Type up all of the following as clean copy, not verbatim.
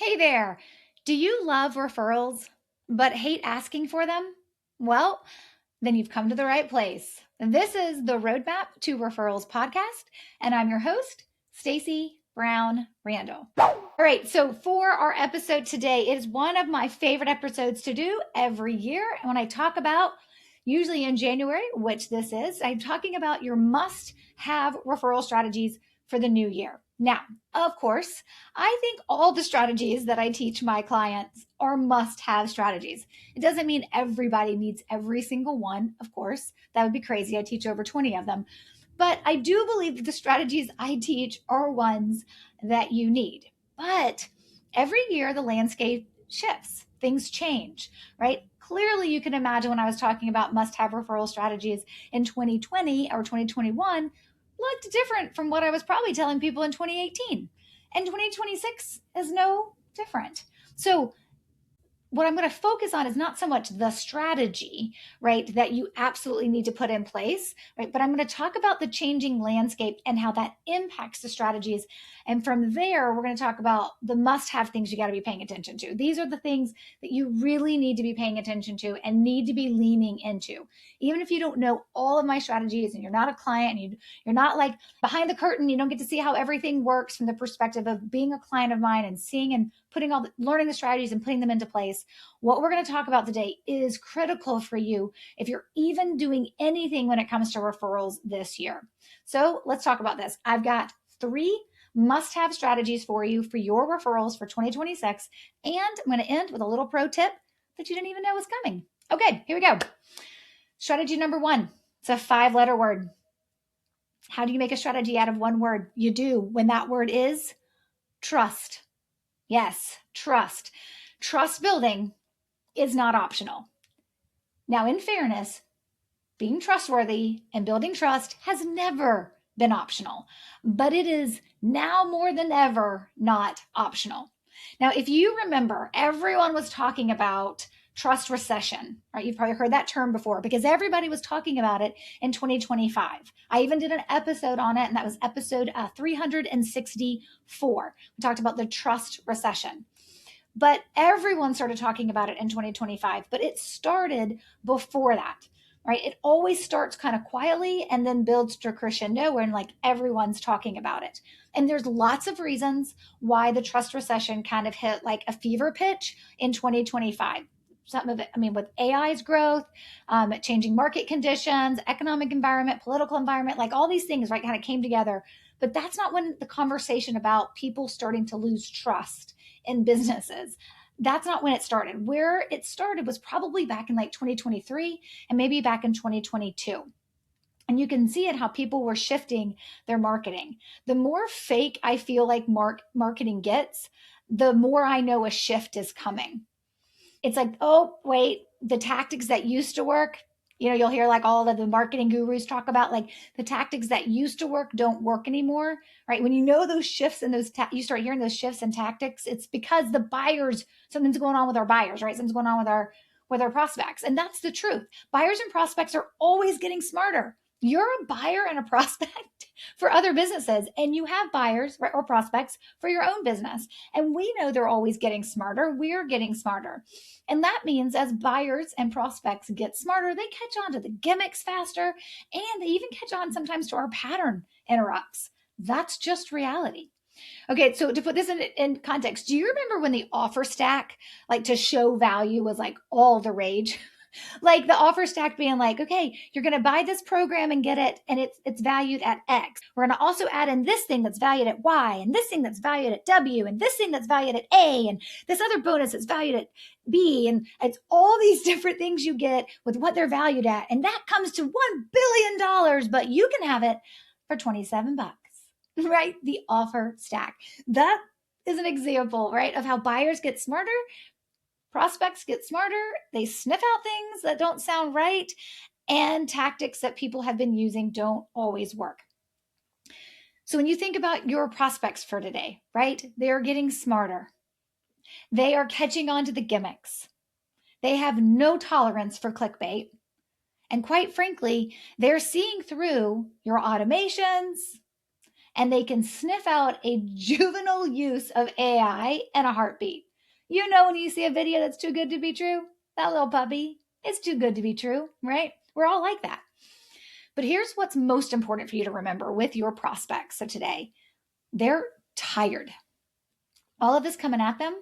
Hey there. Do you love referrals but hate asking for them? Well, then you've come to the right place. This is the Roadmap to Referrals podcast, and I'm your host, Stacey Brown Randall. All right, so for our episode today, it is one of my favorite episodes to do every year. And when I talk about, usually in January, which this is, I'm talking about your must have referral strategies for the new year. Now, of course, I think all the strategies that I teach my clients are must have strategies. It doesn't mean everybody needs every single one, of course. That would be crazy. I teach over 20 of them. But I do believe that the strategies I teach are ones that you need. But every year, the landscape shifts, things change, right? Clearly, you can imagine when I was talking about must have referral strategies in 2020 or 2021 looked different from what I was probably telling people in 2018. And 2026 is no different. So what I'm going to focus on is not so much the strategy, right, that you absolutely need to put in place, right? But I'm going to talk about the changing landscape and how that impacts the strategies. And from there, we're going to talk about the must have things you got to be paying attention to. These are the things that you really need to be paying attention to and need to be leaning into. Even if you don't know all of my strategies and you're not a client and you're not like behind the curtain, you don't get to see how everything works from the perspective of being a client of mine and seeing and learning the strategies and putting them into place. What we're going to talk about today is critical for you if you're even doing anything when it comes to referrals this year. So let's talk about this. I've got 3 must have strategies for you for your referrals for 2026. And I'm going to end with a little pro tip that you didn't even know was coming. Okay, here we go. Strategy number 1. It's a 5-letter word. How do you make a strategy out of one word? You do when that word is trust. Yes, trust. Trust building is not optional. Now, in fairness, being trustworthy and building trust has never been optional, but it is now more than ever not optional. Now, if you remember, everyone was talking about trust recession, right? You've probably heard that term before because everybody was talking about it in 2025. I even did an episode on it, and that was episode 364. We talked about the trust recession. But everyone started talking about it in 2025, but it started before that, right? It always starts kind of quietly and then builds to crescendo when like everyone's talking about it. And there's lots of reasons why the trust recession kind of hit like a fever pitch in 2025. Some of it, with AI's growth, changing market conditions, economic environment, political environment, like all these things, right, kind of came together. But that's not when the conversation about people starting to lose trust in businesses. That's not when it started. Where it started was probably back in like 2023 and maybe back in 2022. And you can see it how people were shifting their marketing. The more fake I feel like marketing gets, the more I know a shift is coming. It's like, oh, wait, the tactics that used to work, you'll hear like all of the marketing gurus talk about like the tactics that used to work don't work anymore, right? When you know those shifts and you start hearing those shifts in tactics, it's because the buyers, something's going on with our buyers, right? Something's going on with our prospects. And that's the truth. Buyers and prospects are always getting smarter. You're a buyer and a prospect for other businesses, and you have buyers, right, or prospects for your own business. And we know they're always getting smarter. We're getting smarter. And that means as buyers and prospects get smarter, they catch on to the gimmicks faster, and they even catch on sometimes to our pattern interrupts. That's just reality. Okay, so to put this in context, do you remember when the offer stack, like to show value, was like all the rage? Like the offer stack being like, okay, you're going to buy this program and get it, and it's valued at X. We're going to also add in this thing that's valued at Y, and this thing that's valued at W, and this thing that's valued at A, and this other bonus that's valued at B, and it's all these different things you get with what they're valued at, and that comes to $1 billion, but you can have it for 27 bucks, right? The offer stack. That is an example, right, of how buyers get smarter. Prospects get smarter, they sniff out things that don't sound right, and tactics that people have been using don't always work. So when you think about your prospects for today, right, they're getting smarter. They are catching on to the gimmicks. They have no tolerance for clickbait. And quite frankly, they're seeing through your automations and they can sniff out a juvenile use of AI in a heartbeat. You know, when you see a video that's too good to be true, that little puppy, it's too good to be true, right? We're all like that. But here's what's most important for you to remember with your prospects of today. They're tired. All of this coming at them,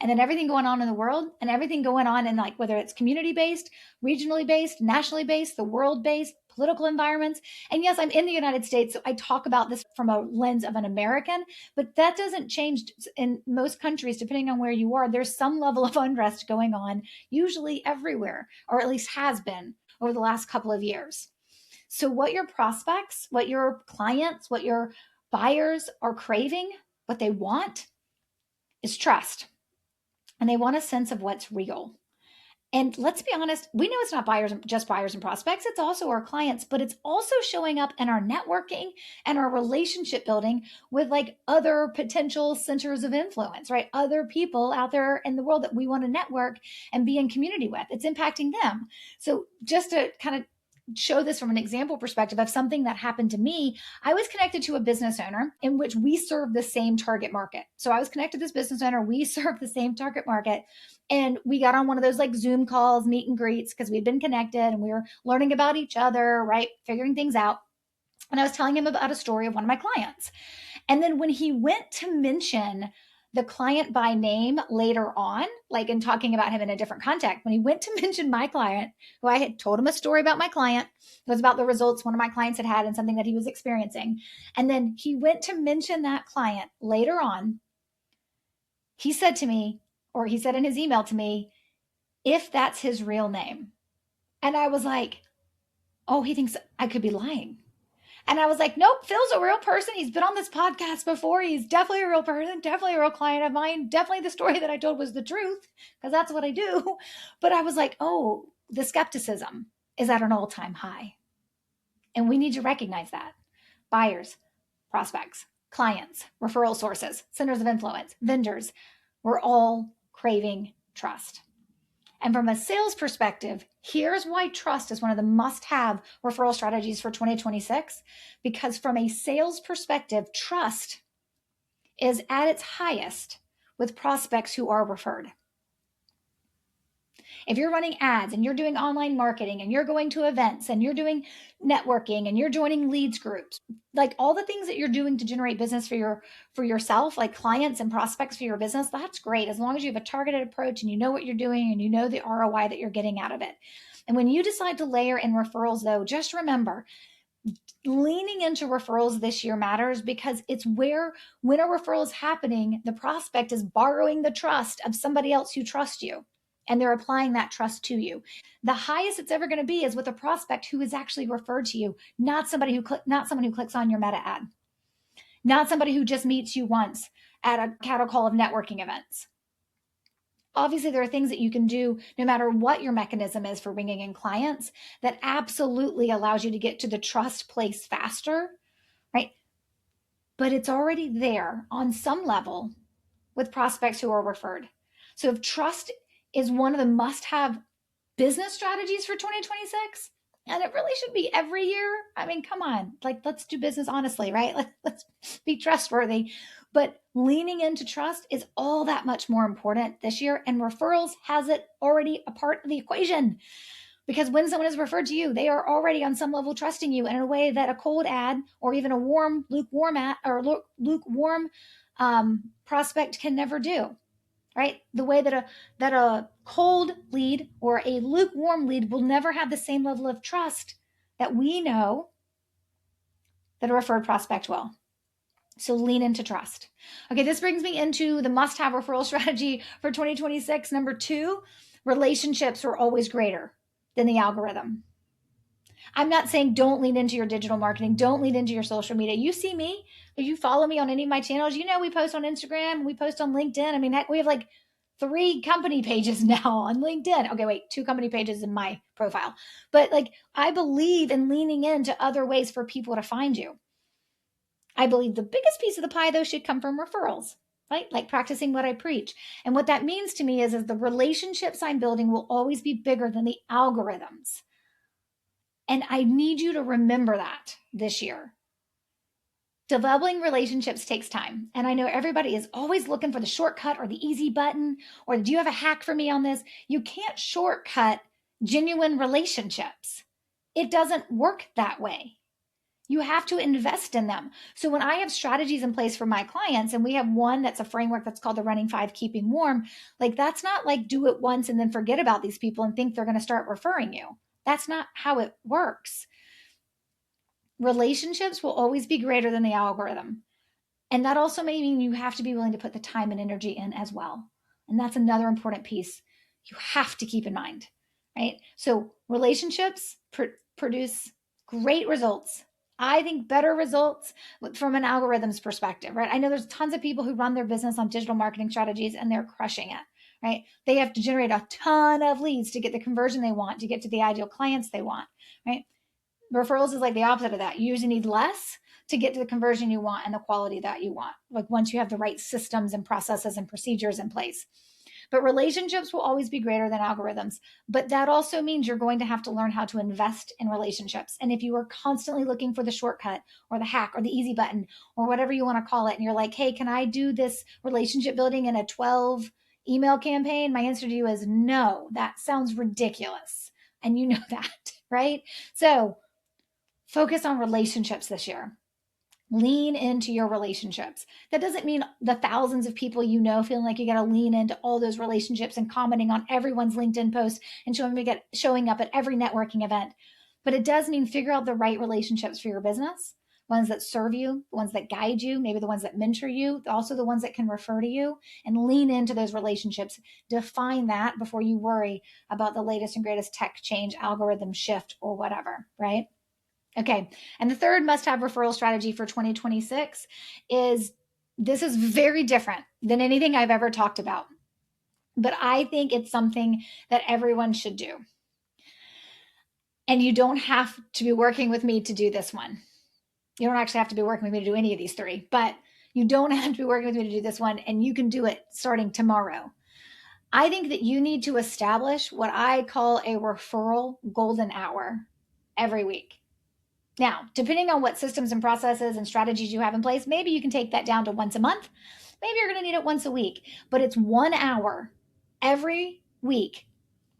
and then everything going on in the world, and everything going on in, like, whether it's community-based, regionally based, nationally based, the world-based, political environments. And yes, I'm in the United States, so I talk about this from a lens of an American, but that doesn't change in most countries. Depending on where you are, there's some level of unrest going on, usually everywhere, or at least has been over the last couple of years. So what your prospects, what your clients, what your buyers are craving, what they want is trust. And they want a sense of what's real. And let's be honest, we know it's not just buyers and prospects, it's also our clients, but it's also showing up in our networking and our relationship building with, like, other potential centers of influence, right? Other people out there in the world that we want to network and be in community with. It's impacting them. So just to kind of show this from an example perspective of something that happened to me, I was connected to a business owner in which we serve the same target market. So I was connected to this business owner, we serve the same target market. And we got on one of those, like, Zoom calls, meet and greets, because we'd been connected and we were learning about each other, right? Figuring things out. And I was telling him about a story of one of my clients. And then when he went to mention the client by name later on, like in talking about him in a different context, when he went to mention my client, who I had told him a story about my client, it was about the results one of my clients had had and something that he was experiencing. And then he went to mention that client later on. He said to me, or he said in his email to me, if that's his real name. And I was like, oh, he thinks I could be lying. And I was like, nope, Phil's a real person. He's been on this podcast before. He's definitely a real person, definitely a real client of mine. Definitely the story that I told was the truth, because that's what I do. But I was like, oh, the skepticism is at an all-time high. And we need to recognize that. Buyers, prospects, clients, referral sources, centers of influence, vendors, we're all craving trust. And from a sales perspective, here's why trust is one of the must-have referral strategies for 2026. Because from a sales perspective, trust is at its highest with prospects who are referred. If you're running ads and you're doing online marketing and you're going to events and you're doing networking and you're joining leads groups, like all the things that you're doing to generate business for yourself, like clients and prospects for your business, that's great as long as you have a targeted approach and you know what you're doing and you know the ROI that you're getting out of it. And when you decide to layer in referrals, though, just remember, leaning into referrals this year matters, because it's where, when a referral is happening, the prospect is borrowing the trust of somebody else who trusts you, and they're applying that trust to you. The highest it's ever going to be is with a prospect who is actually referred to you, not someone who clicks on your meta ad, not somebody who just meets you once at a cattle call of networking events. Obviously, there are things that you can do no matter what your mechanism is for bringing in clients that absolutely allows you to get to the trust place faster, right? But it's already there on some level with prospects who are referred. So if trust is one of the must-have business strategies for 2026, and it really should be every year. I mean, come on, like, let's do business honestly, right? Let's be trustworthy. But leaning into trust is all that much more important this year. And referrals has it already a part of the equation, because when someone is referred to you, they are already on some level trusting you in a way that a cold ad or even a lukewarm ad or lukewarm prospect can never do. Right? The way that a cold lead or a lukewarm lead will never have the same level of trust that we know that a referred prospect will. So lean into trust. Okay, this brings me into the must-have referral strategy for 2026. Number 2, relationships are always greater than the algorithm. I'm not saying don't lean into your digital marketing. Don't lean into your social media. You see me, if you follow me on any of my channels, you know we post on Instagram, we post on LinkedIn. I mean, heck, we have like 3 company pages now on LinkedIn. Okay, wait, 2 company pages in my profile. But like, I believe in leaning into other ways for people to find you. I believe the biggest piece of the pie, though, should come from referrals, right? Like practicing what I preach. And what that means to me is the relationships I'm building will always be bigger than the algorithms. And I need you to remember that this year. Developing relationships takes time. And I know everybody is always looking for the shortcut or the easy button, or do you have a hack for me on this? You can't shortcut genuine relationships. It doesn't work that way. You have to invest in them. So when I have strategies in place for my clients, and we have one that's a framework that's called the Running Five, Keeping Warm, like that's not like do it once and then forget about these people and think they're going to start referring you. That's not how it works. Relationships will always be greater than the algorithm. And that also may mean you have to be willing to put the time and energy in as well. And that's another important piece you have to keep in mind, right? So relationships produce great results. I think better results from an algorithm's perspective, right? I know there's tons of people who run their business on digital marketing strategies and they're crushing it, right? They have to generate a ton of leads to get the conversion they want, to get to the ideal clients they want, right? Referrals is like the opposite of that. You usually need less to get to the conversion you want and the quality that you want, like once you have the right systems and processes and procedures in place. But relationships will always be greater than algorithms. But that also means you're going to have to learn how to invest in relationships. And if you are constantly looking for the shortcut or the hack or the easy button or whatever you want to call it, and you're like, hey, can I do this relationship building in a 12 email campaign? My answer to you is no, that sounds ridiculous. And you know that, right? So focus on relationships this year. Lean into your relationships. That doesn't mean the thousands of people you know feeling like you got to lean into all those relationships and commenting on everyone's LinkedIn post and showing up at every networking event. But it does mean figure out the right relationships for your business, ones that serve you, the ones that guide you, maybe the ones that mentor you, also the ones that can refer to you, and lean into those relationships. Define that before you worry about the latest and greatest tech change, algorithm shift, or whatever, right? Okay. And the third must-have referral strategy for 2026 is this is very different than anything I've ever talked about, but I think it's something that everyone should do. And you don't have to be working with me to do this one. You don't actually have to be working with me to do any of these three, but you don't have to be working with me to do this one, and you can do it starting tomorrow. I think that you need to establish what I call a referral golden hour every week. Now, depending on what systems and processes and strategies you have in place, maybe you can take that down to once a month. Maybe you're going to need it once a week, but it's 1 hour every week,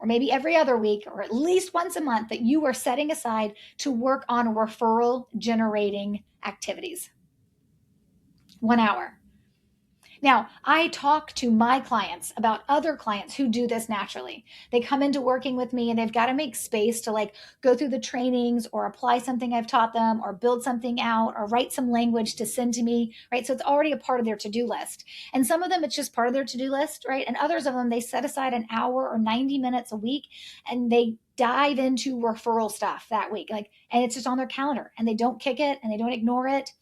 or maybe every other week, or at least once a month that you are setting aside to work on referral generating activities. 1 hour. Now, I talk to my clients about other clients who do this naturally. They come into working with me and they've got to make space to like go through the trainings or apply something I've taught them or build something out or write some language to send to me, right? So it's already a part of their to-do list. And some of them, it's just part of their to-do list, right? And others of them, they set aside an hour or 90 minutes a week and they dive into referral stuff that week. And it's just on their calendar and they don't kick it and they don't ignore it.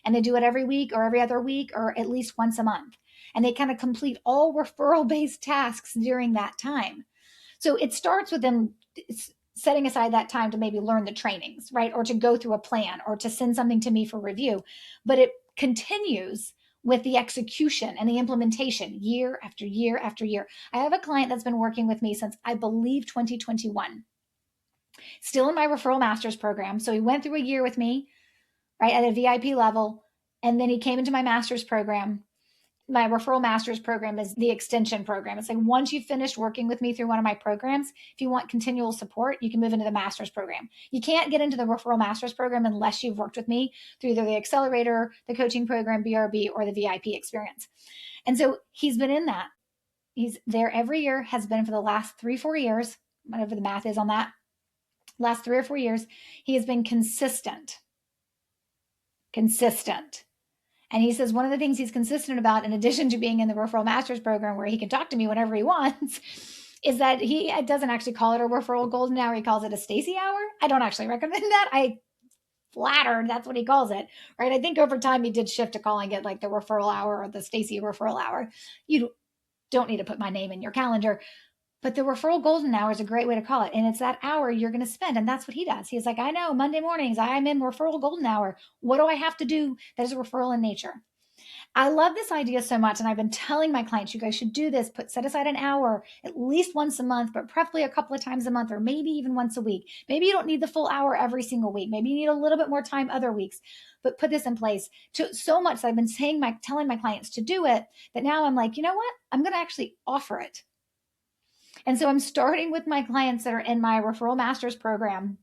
And they do it every week or every other week or at least once a month. And they kind of complete all referral-based tasks during that time. So it starts with them setting aside that time to maybe learn the trainings, right? Or to go through a plan or to send something to me for review. But it continues with the execution and the implementation year after year after year. I have a client that's been working with me since, I believe, 2021. Still in my referral master's program. So he went through a year with me, right, at a VIP level. And then he came into my master's program. My referral master's program is the extension program. It's like once you've finished working with me through one of my programs, if you want continual support, you can move into the master's program. You can't get into the referral master's program unless you've worked with me through either the accelerator, the coaching program, BRB, or the VIP experience. And so he's been in that. He's there every year, has been for the last 3-4 years, whatever the math is on that. Last 3 or 4 years, he has been consistent. And he says one of the things he's consistent about, in addition to being in the referral master's program where he can talk to me whenever he wants, is that he doesn't actually call it a referral golden hour. He calls it a Stacey hour. I don't actually recommend that. I flattered that's what he calls it, right? I think over time he did shift to calling it like the referral hour or the Stacey referral hour. You don't need to put my name in your calendar. But the referral golden hour is a great way to call it. And it's that hour you're going to spend. And that's what he does. He's like, I know Monday mornings I'm in referral golden hour. What do I have to do that is a referral in nature? I love this idea so much. And I've been telling my clients, you guys should do this, set aside an hour at least once a month, but preferably a couple of times a month, or maybe even once a week. Maybe you don't need the full hour every single week. Maybe you need a little bit more time other weeks, but put this in place so much that I've been telling my clients to do it, that now I'm like, you know what? I'm going to actually offer it. And so I'm starting with my clients that are in my Referral Masters program.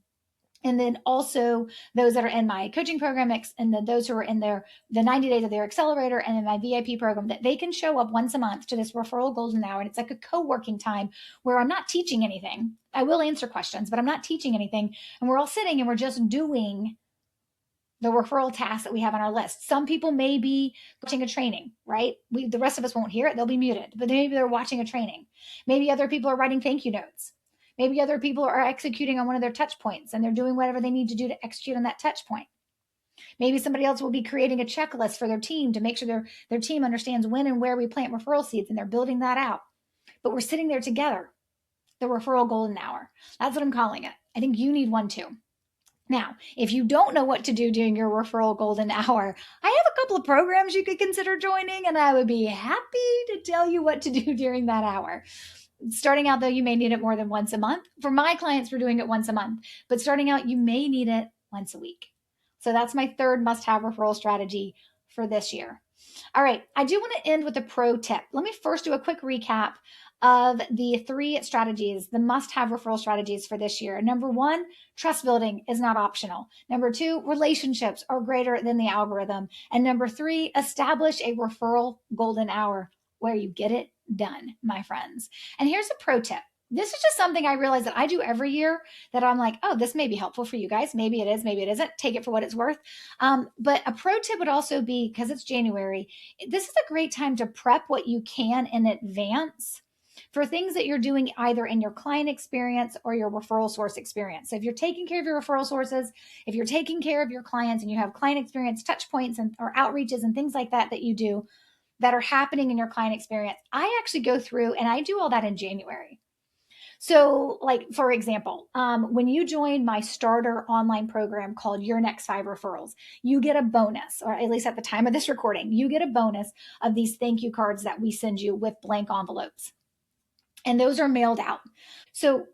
And then also those that are in my coaching program, and then those who are in the 90 days of their accelerator and in my VIP program, that they can show up once a month to this referral golden hour. And it's like a co-working time where I'm not teaching anything. I will answer questions, but I'm not teaching anything. And we're all sitting and we're just doing the referral tasks that we have on our list. Some people may be watching a training, right? The rest of us won't hear it. They'll be muted, but maybe they're watching a training. Maybe other people are writing thank you notes. Maybe other people are executing on one of their touch points and they're doing whatever they need to do to execute on that touch point. Maybe somebody else will be creating a checklist for their team to make sure their team understands when and where we plant referral seeds, and they're building that out. But we're sitting there together, the referral golden hour. That's what I'm calling it. I think you need one too. Now, if you don't know what to do during your referral golden hour, I have a couple of programs you could consider joining, and I would be happy to tell you what to do during that hour. Starting out, though, you may need it more than once a month. For my clients, we're doing it once a month, but starting out, you may need it once a week. So that's my third must-have referral strategy for this year. All right, I do want to end with a pro tip. Let me first do a quick recap of the 3 strategies, the must-have referral strategies for this year. Number 1, trust building is not optional. Number 2, relationships are greater than the algorithm. And number 3, establish a referral golden hour where you get it done, my friends. And here's a pro tip. This is just something I realize that I do every year, that I'm like, oh, this may be helpful for you guys. Maybe it is, maybe it isn't. Take it for what it's worth. But a pro tip would also be, because it's January, this is a great time to prep what you can in advance for things that you're doing either in your client experience or your referral source experience. So if you're taking care of your referral sources, if you're taking care of your clients and you have client experience touch points or outreaches and things like that you do that are happening in your client experience, I actually go through and I do all that in January. So, like, for example, when you join my starter online program called Your Next 5 Referrals, you get a bonus, or at least at the time of this recording, you get a bonus of these thank you cards that we send you with blank envelopes. And those are mailed out. So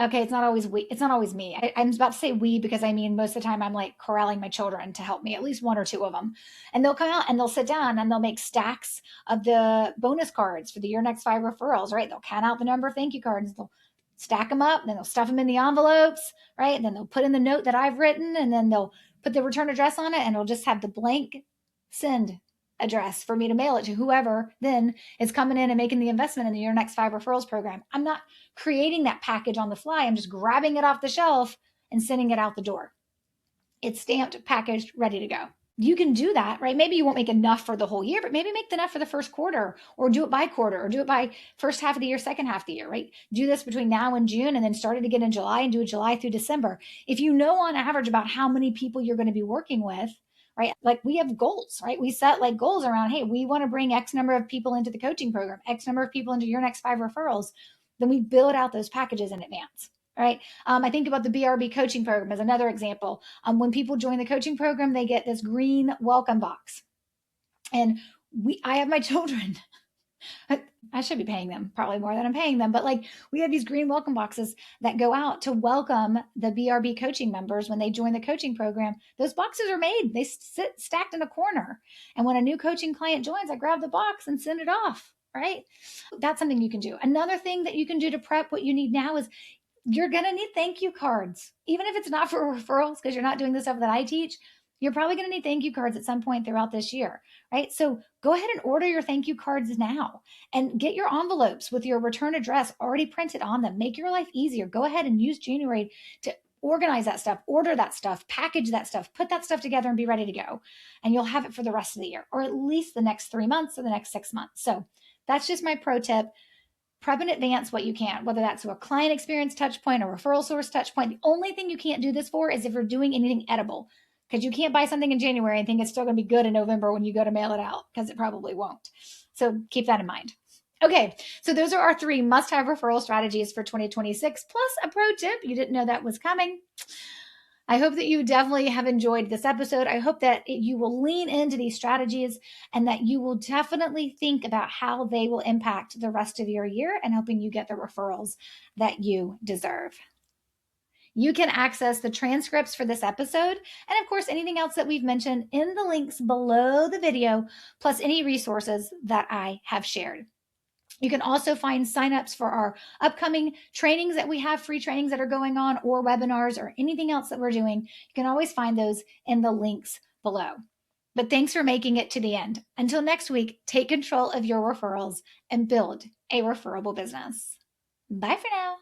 it's not always me. I'm about to say we because I mean, most of the time I'm like corralling my children to help me, at least 1 or 2 of them. And they'll come out and they'll sit down and they'll make stacks of the bonus cards for the Your Next 5 Referrals, right? They'll count out the number of thank you cards. They'll stack them up, then they'll stuff them in the envelopes, right? And then they'll put in the note that I've written, and then they'll put the return address on it, and it'll just have the blank send address for me to mail it to whoever then is coming in and making the investment in the Your Next 5 Referrals program. I'm not creating that package on the fly. I'm just grabbing it off the shelf and sending it out the door. It's stamped, packaged, ready to go. You can do that, right? Maybe you won't make enough for the whole year, but maybe make enough for the first quarter, or do it by quarter, or do it by first half of the year, second half of the year, right? Do this between now and June, and then start it again in July, and do it July through December. If you know on average about how many people you're going to be working with, right? Like, we have goals, right? We set like goals around, hey, we want to bring X number of people into the coaching program, X number of people into Your Next 5 Referrals. Then we build out those packages in advance, right? I think about the BRB coaching program as another example. When people join the coaching program, they get this green welcome box. And I have my children. I should be paying them probably more than I'm paying them, but like, we have these green welcome boxes that go out to welcome the BRB coaching members when they join the coaching program. Those boxes are made, they sit stacked in a corner. And when a new coaching client joins, I grab the box and send it off, right? That's something you can do. Another thing that you can do to prep what you need now is, you're going to need thank you cards, even if it's not for referrals, because you're not doing the stuff that I teach. You're probably going to need thank you cards at some point throughout this year, right? So go ahead and order your thank you cards now, and get your envelopes with your return address already printed on them. Make your life easier. Go ahead and use January to organize that stuff, order that stuff, package that stuff, put that stuff together and be ready to go. And you'll have it for the rest of the year, or at least the next 3 months or the next 6 months. So that's just my pro tip. Prep in advance what you can, whether that's to a client experience touch point or referral source touch point. The only thing you can't do this for is if you're doing anything edible, because you can't buy something in January and think it's still going to be good in November when you go to mail it out, because it probably won't. So keep that in mind. Okay, so those are our 3 must-have referral strategies for 2026, plus a pro tip. You didn't know that was coming. I hope that you definitely have enjoyed this episode. I hope that you will lean into these strategies and that you will definitely think about how they will impact the rest of your year and helping you get the referrals that you deserve. You can access the transcripts for this episode and, of course, anything else that we've mentioned in the links below the video, plus any resources that I have shared. You can also find signups for our upcoming trainings that we have, free trainings that are going on, or webinars, or anything else that we're doing. You can always find those in the links below. But thanks for making it to the end. Until next week, take control of your referrals and build a referable business. Bye for now.